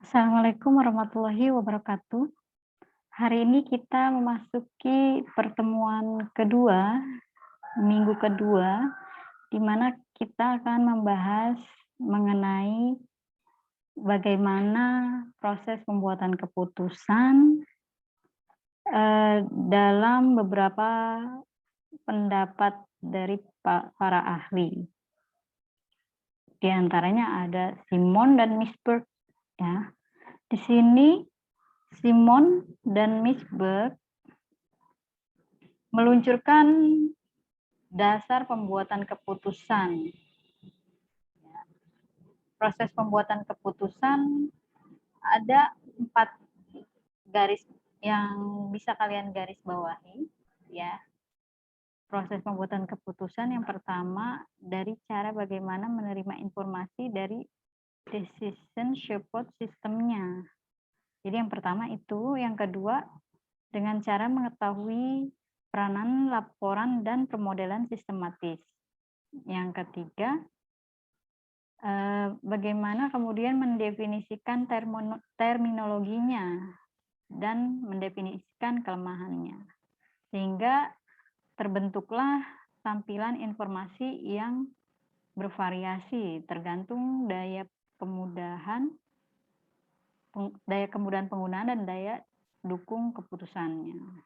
Assalamualaikum warahmatullahi wabarakatuh. Hari ini kita memasuki pertemuan kedua, minggu kedua, di mana kita akan membahas mengenai bagaimana proses pembuatan keputusan dalam beberapa pendapat dari para ahli. Di antaranya ada Simon dan Misberg, ya. Di sini Simon dan Misberg meluncurkan dasar pembuatan keputusan. Proses pembuatan keputusan ada 4 garis yang bisa kalian garis bawahi, ya. Proses pembuatan keputusan yang pertama dari cara bagaimana menerima informasi dari decision support systemnya. Jadi yang pertama itu, yang kedua dengan cara mengetahui peranan laporan dan pemodelan sistematis. Yang ketiga, bagaimana kemudian mendefinisikan terminologinya dan mendefinisikan kelemahannya. Sehingga terbentuklah tampilan informasi yang bervariasi tergantung daya kemudahan penggunaan dan daya dukung keputusannya.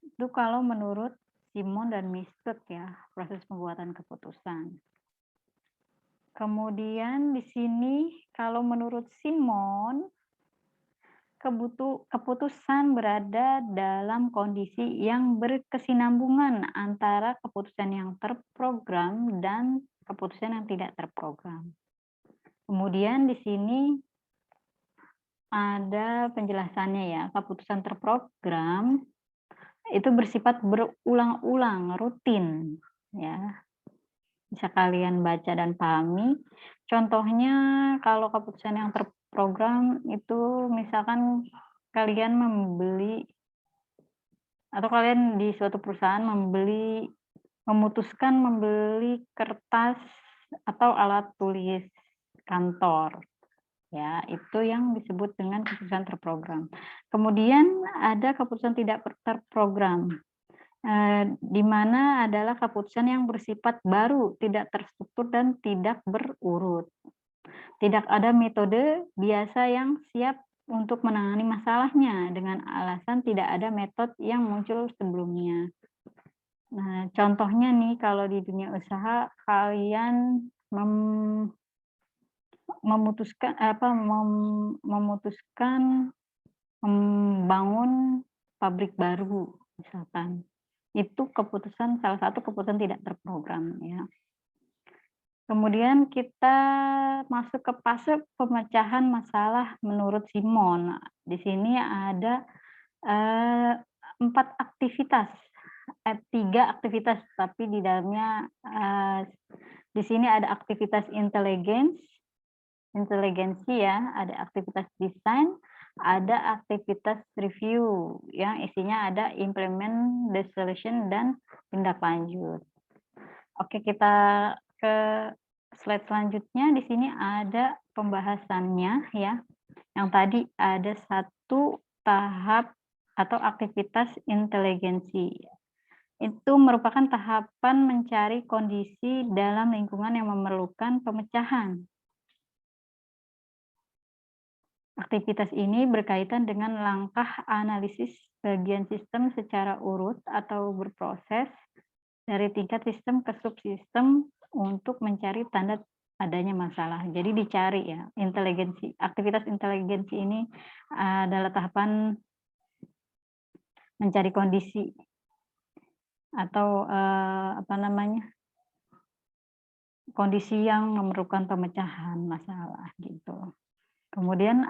Itu kalau menurut Simon dan Misberg, ya, proses pembuatan keputusan. Kemudian di sini kalau menurut Simon, keputusan berada dalam kondisi yang berkesinambungan antara keputusan yang terprogram dan keputusan yang tidak terprogram. Kemudian di sini ada penjelasannya, ya. Keputusan terprogram itu bersifat berulang-ulang, rutin, ya. Bisa kalian baca dan pahami. Contohnya kalau keputusan yang terprogram itu misalkan kalian membeli atau kalian di suatu perusahaan memutuskan membeli kertas atau alat tulis kantor. Ya, itu yang disebut dengan keputusan terprogram. Kemudian ada keputusan tidak terprogram, di mana adalah keputusan yang bersifat baru, tidak terstruktur dan tidak berurut. Tidak ada metode biasa yang siap untuk menangani masalahnya dengan alasan tidak ada metode yang muncul sebelumnya. Nah, contohnya nih kalau di dunia usaha kalian memutuskan membangun pabrik baru misalkan. Itu salah satu keputusan tidak terprogram, ya. Kemudian kita masuk ke fase pemecahan masalah menurut Simon. Di sini ada 4 aktivitas, 3 aktivitas, tapi di dalamnya di sini ada aktivitas inteligensi, ya, ada aktivitas desain, ada aktivitas review yang isinya ada implement the solution dan tindak lanjut. Oke, kita ke slide selanjutnya. Di sini ada pembahasannya, ya. Yang tadi ada 1 tahap atau aktivitas inteligensi. Itu merupakan tahapan mencari kondisi dalam lingkungan yang memerlukan pemecahan. Aktivitas ini berkaitan dengan langkah analisis bagian sistem secara urut atau berproses dari tingkat sistem ke subsistem untuk mencari tanda adanya masalah. Jadi dicari, ya, aktivitas inteligensi ini adalah tahapan mencari kondisi atau kondisi yang memerlukan pemecahan masalah, gitu. Kemudian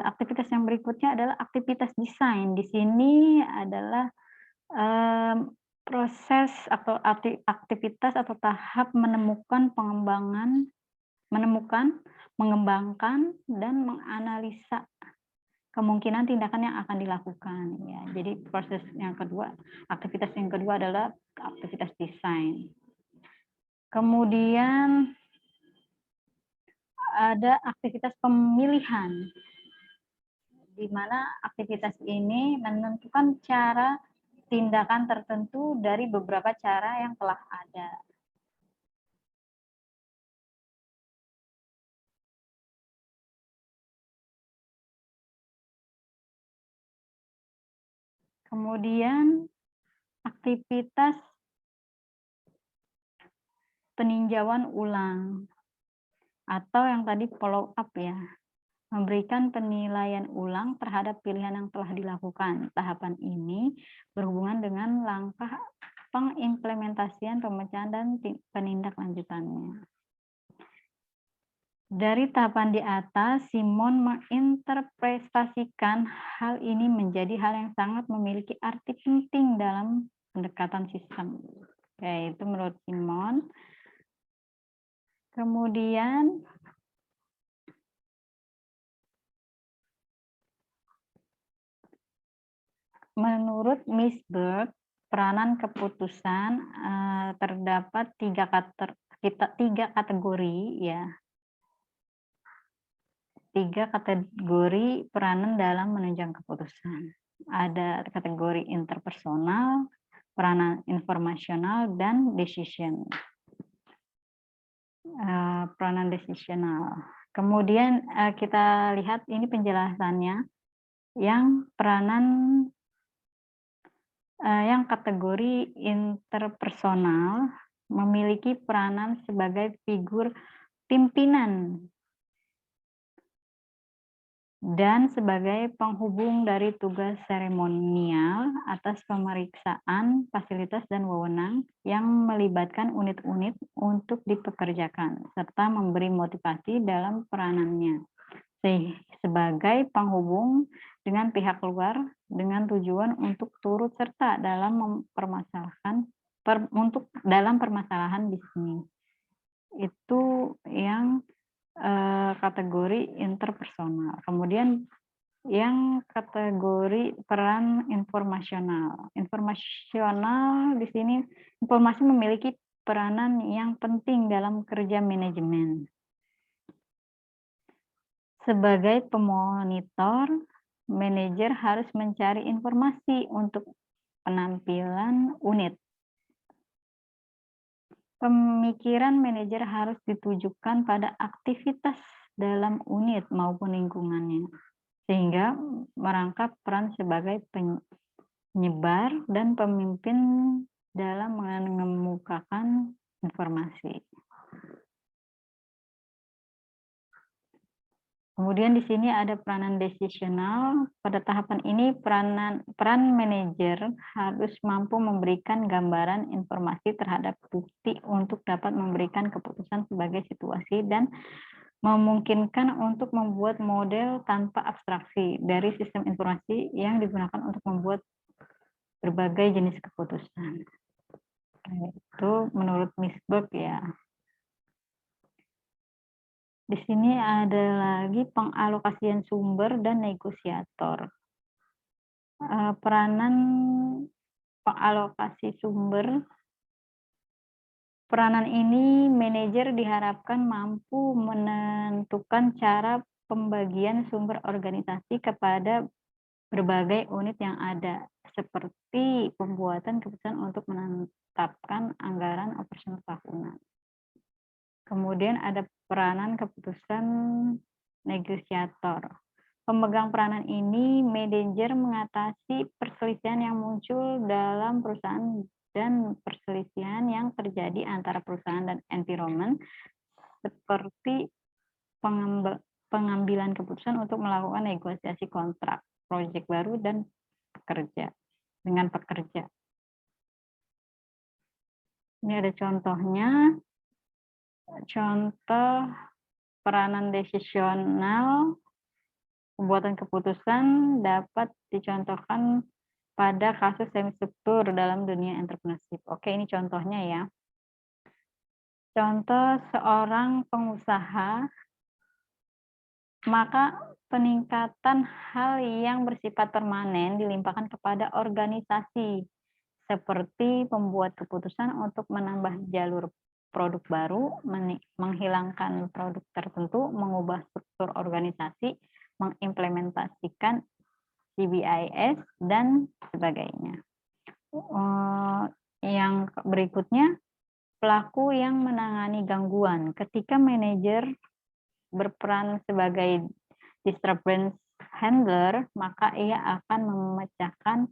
aktivitas yang berikutnya adalah aktivitas desain. Di sini adalah proses atau aktivitas atau tahap menemukan, mengembangkan, dan menganalisa kemungkinan tindakan yang akan dilakukan, ya. Jadi aktivitas yang kedua adalah aktivitas desain. Kemudian ada aktivitas pemilihan, di mana aktivitas ini menentukan cara tindakan tertentu dari beberapa cara yang telah ada. Kemudian aktivitas peninjauan ulang atau yang tadi follow up ya, memberikan penilaian ulang terhadap pilihan yang telah dilakukan. Tahapan ini berhubungan dengan langkah pengimplementasian, pemecahan, dan penindaklanjutannya. Dari tahapan di atas, Simon menginterpretasikan hal ini menjadi hal yang sangat memiliki arti penting dalam pendekatan sistem. Oke, itu menurut Simon. Kemudian menurut Miss Bird, peranan keputusan terdapat tiga kategori ya. Tiga kategori peranan dalam menunjang keputusan. Ada kategori interpersonal, peranan informasional, dan decision. Peranan decisional. Kemudian kita lihat ini penjelasannya. Yang peranan yang kategori interpersonal memiliki peranan sebagai figur pimpinan dan sebagai penghubung dari tugas seremonial atas pemeriksaan fasilitas dan wewenang yang melibatkan unit-unit untuk dipekerjakan, serta memberi motivasi dalam peranannya. Sebagai penghubung dengan pihak luar dengan tujuan untuk turut serta dalam dalam permasalahan bisnis. Itu yang kategori interpersonal. Kemudian yang kategori peran informasional. Informasional di sini informasi memiliki peranan yang penting dalam kerja manajemen. Sebagai pemonitor, manajer harus mencari informasi untuk penampilan unit. Pemikiran manajer harus ditujukan pada aktivitas dalam unit maupun lingkungannya, sehingga merangkap peran sebagai penyebar dan pemimpin dalam mengemukakan informasi. Kemudian di sini ada peranan decisional. Pada tahapan ini peran manajer harus mampu memberikan gambaran informasi terhadap bukti untuk dapat memberikan keputusan sebagai situasi dan memungkinkan untuk membuat model tanpa abstraksi dari sistem informasi yang digunakan untuk membuat berbagai jenis keputusan. Itu menurut Miss Bird ya. Di sini ada lagi pengalokasian sumber dan negosiator. Peranan pengalokasi sumber. Peranan ini manajer diharapkan mampu menentukan cara pembagian sumber organisasi kepada berbagai unit yang ada, seperti pembuatan keputusan untuk menetapkan anggaran operasional tahunan. Kemudian ada peranan keputusan negosiator. Pemegang peranan ini, manajer mengatasi perselisihan yang muncul dalam perusahaan dan perselisihan yang terjadi antara perusahaan dan environment, seperti pengambilan keputusan untuk melakukan negosiasi kontrak, proyek baru, dan dengan pekerja. Ini ada contohnya. Contoh peranan decisional, pembuatan keputusan dapat dicontohkan pada kasus semi-struktur dalam dunia entrepreneurship. Oke, ini contohnya ya. Contoh seorang pengusaha, maka peningkatan hal yang bersifat permanen dilimpahkan kepada organisasi, seperti pembuat keputusan untuk menambah jalur produk baru, menghilangkan produk tertentu, mengubah struktur organisasi, mengimplementasikan CBIS, dan sebagainya. Yang berikutnya, pelaku yang menangani gangguan. Ketika manajer berperan sebagai disturbance handler, maka ia akan memecahkan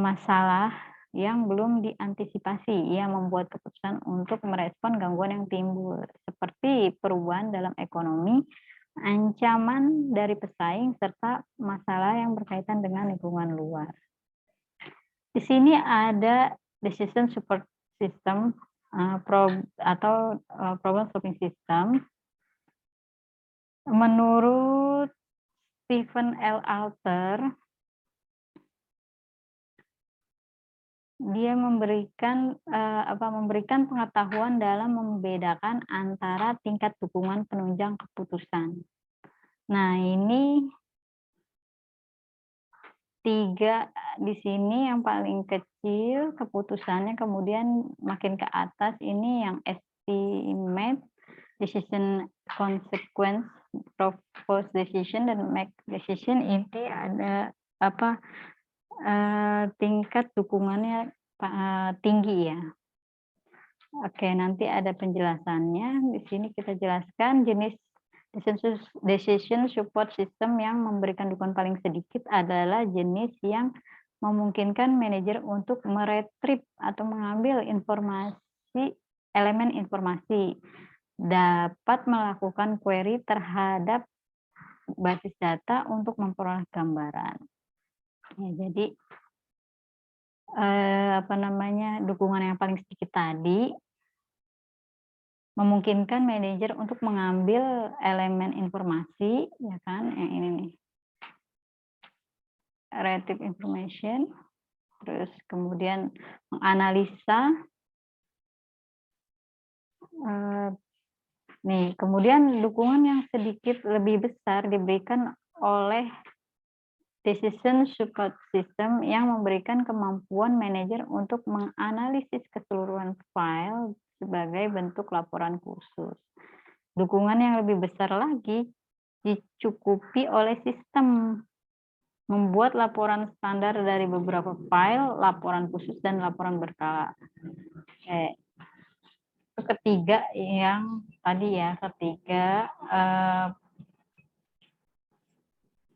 masalah yang belum diantisipasi. Ia membuat keputusan untuk merespon gangguan yang timbul, seperti perubahan dalam ekonomi, ancaman dari pesaing, serta masalah yang berkaitan dengan lingkungan luar. Di sini ada decision support system atau problem solving system. Menurut Stephen L. Alter, dia memberikan pengetahuan dalam membedakan antara tingkat dukungan penunjang keputusan. Nah, ini 3 di sini yang paling kecil keputusannya, kemudian makin ke atas ini yang estimate, decision consequence, propose decision, dan make decision. Ini ada tingkat dukungannya tinggi ya. Oke, nanti ada penjelasannya. Di sini kita jelaskan jenis decision support system yang memberikan dukungan paling sedikit adalah jenis yang memungkinkan manajer untuk meretrieve atau mengambil elemen informasi, dapat melakukan query terhadap basis data untuk memperoleh gambaran. Ya, jadi dukungan yang paling sedikit tadi memungkinkan manajer untuk mengambil elemen informasi, ya kan, yang ini nih, retrieve information, terus kemudian menganalisa, kemudian dukungan yang sedikit lebih besar diberikan oleh decision support system yang memberikan kemampuan manajer untuk menganalisis keseluruhan file sebagai bentuk laporan khusus. Dukungan yang lebih besar lagi dicukupi oleh sistem membuat laporan standar dari beberapa file, laporan khusus, dan laporan berkala. Itu ketiga yang tadi ya,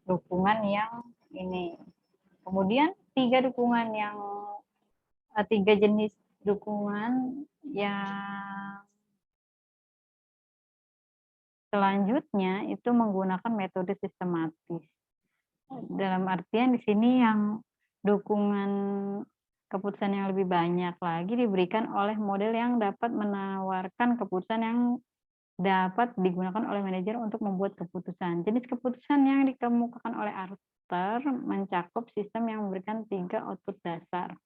dukungan yang ini. Kemudian 3 jenis dukungan yang selanjutnya itu menggunakan metode sistematis. Dalam artian di sini yang dukungan keputusan yang lebih banyak lagi diberikan oleh model yang dapat menawarkan keputusan yang dapat digunakan oleh manajer untuk membuat keputusan. Jenis keputusan yang dikemukakan oleh Arthur mencakup sistem yang memberikan 3 output dasar.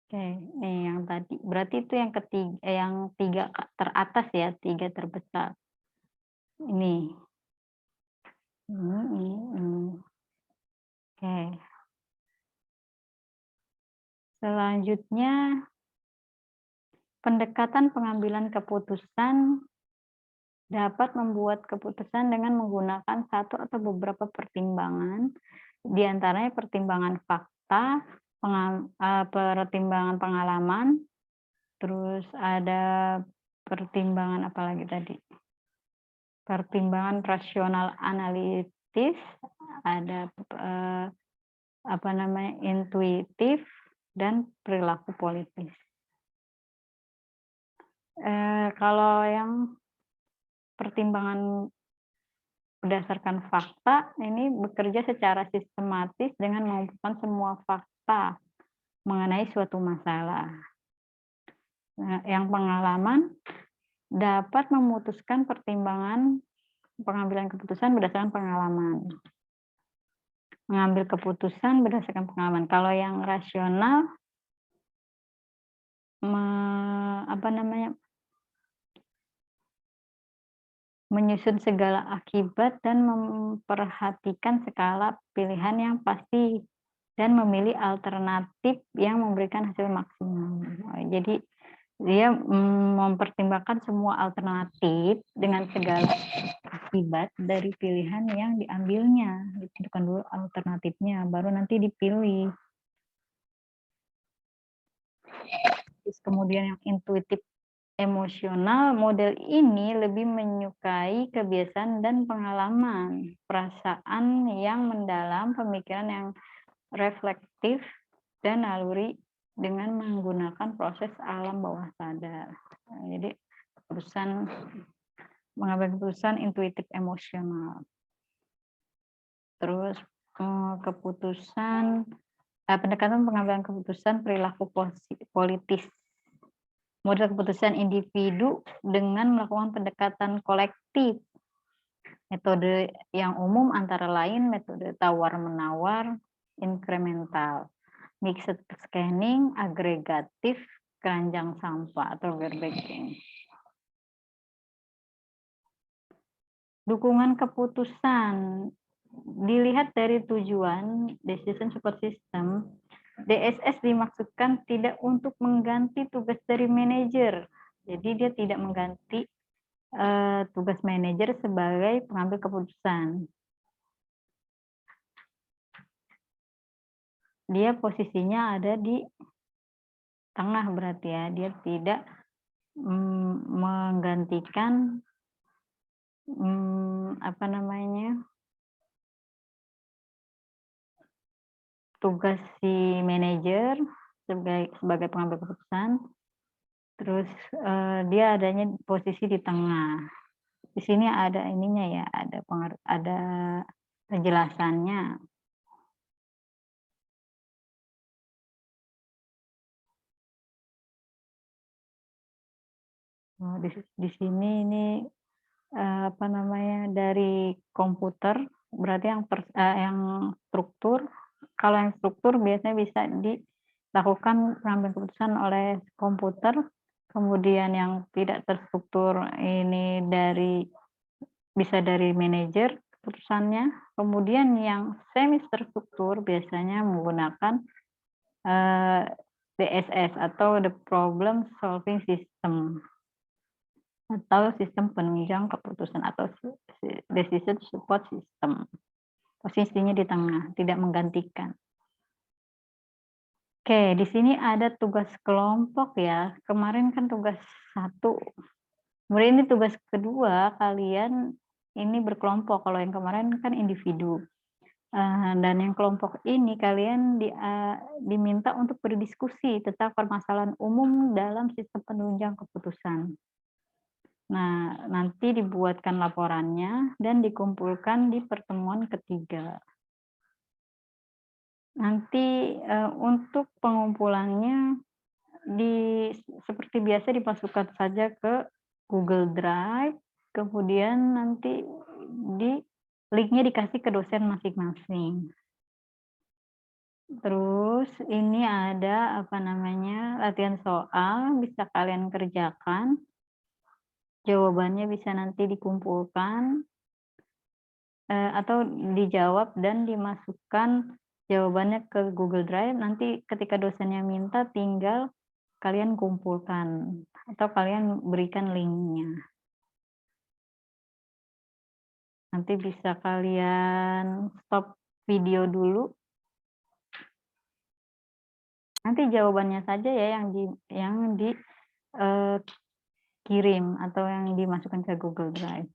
Oke, nih yang tadi. Berarti itu yang 3 teratas ya, 3 terbesar. Ini. Oke. Selanjutnya, pendekatan pengambilan keputusan dapat membuat keputusan dengan menggunakan satu atau beberapa pertimbangan, di antaranya pertimbangan fakta, pertimbangan pengalaman, terus ada pertimbangan apa lagi tadi? Pertimbangan rasional analitis, ada intuitif, dan perilaku politis. Kalau yang pertimbangan berdasarkan fakta ini bekerja secara sistematis dengan mengumpulkan semua fakta mengenai suatu masalah. Yang pengalaman dapat memutuskan pengambilan keputusan berdasarkan pengalaman. Mengambil keputusan berdasarkan pengalaman. Kalau yang rasional menyusun segala akibat dan memperhatikan skala pilihan yang pasti dan memilih alternatif yang memberikan hasil maksimum. Jadi dia mempertimbangkan semua alternatif dengan segala akibat dari pilihan yang diambilnya. Ditentukan dulu alternatifnya, baru nanti dipilih. Terus kemudian yang intuitif emosional, model ini lebih menyukai kebiasaan dan pengalaman, perasaan yang mendalam, pemikiran yang reflektif, dan naluri dengan menggunakan proses alam bawah sadar. Jadi mengambil keputusan intuitif emosional. Terus pendekatan pengambilan keputusan perilaku politis. Model keputusan individu dengan melakukan pendekatan kolektif. Metode yang umum antara lain metode tawar-menawar, inkremental, mixed scanning, agregatif, keranjang sampah atau verbatim. Dukungan keputusan dilihat dari tujuan decision support system. DSS dimaksudkan tidak untuk mengganti tugas dari manajer. Jadi dia tidak mengganti tugas manajer sebagai pengambil keputusan. Dia posisinya ada di tengah berarti ya. Dia tidak menggantikan tugas si manajer sebagai pengambil keputusan. Terus dia adanya posisi di tengah. Di sini ada ininya ya, ada penjelasannya. Di sini ini dari komputer, berarti yang struktur. Kalau yang struktur biasanya bisa dilakukan pengambilan keputusan oleh komputer. Kemudian yang tidak terstruktur ini bisa dari manajer keputusannya. Kemudian yang semi terstruktur biasanya menggunakan DSS atau the problem solving system atau sistem penunjang keputusan atau decision support system. Posisinya di tengah, tidak menggantikan. Oke, di sini ada tugas kelompok ya. Kemarin kan tugas 1. Kemudian ini tugas kedua, kalian ini berkelompok. Kalau yang kemarin kan individu. Dan yang kelompok ini kalian diminta untuk berdiskusi tentang permasalahan umum dalam sistem penunjang keputusan. Nah, nanti dibuatkan laporannya dan dikumpulkan di pertemuan ketiga. Nanti untuk pengumpulannya seperti biasa dimasukkan saja ke Google Drive, kemudian nanti linknya dikasih ke dosen masing-masing. Terus ini ada latihan soal, bisa kalian kerjakan. Jawabannya bisa nanti dikumpulkan atau dijawab dan dimasukkan jawabannya ke Google Drive. Nanti ketika dosennya minta tinggal kalian kumpulkan atau kalian berikan linknya. Nanti bisa kalian stop video dulu. Nanti jawabannya saja ya yang dikirim atau yang dimasukkan ke Google Drive.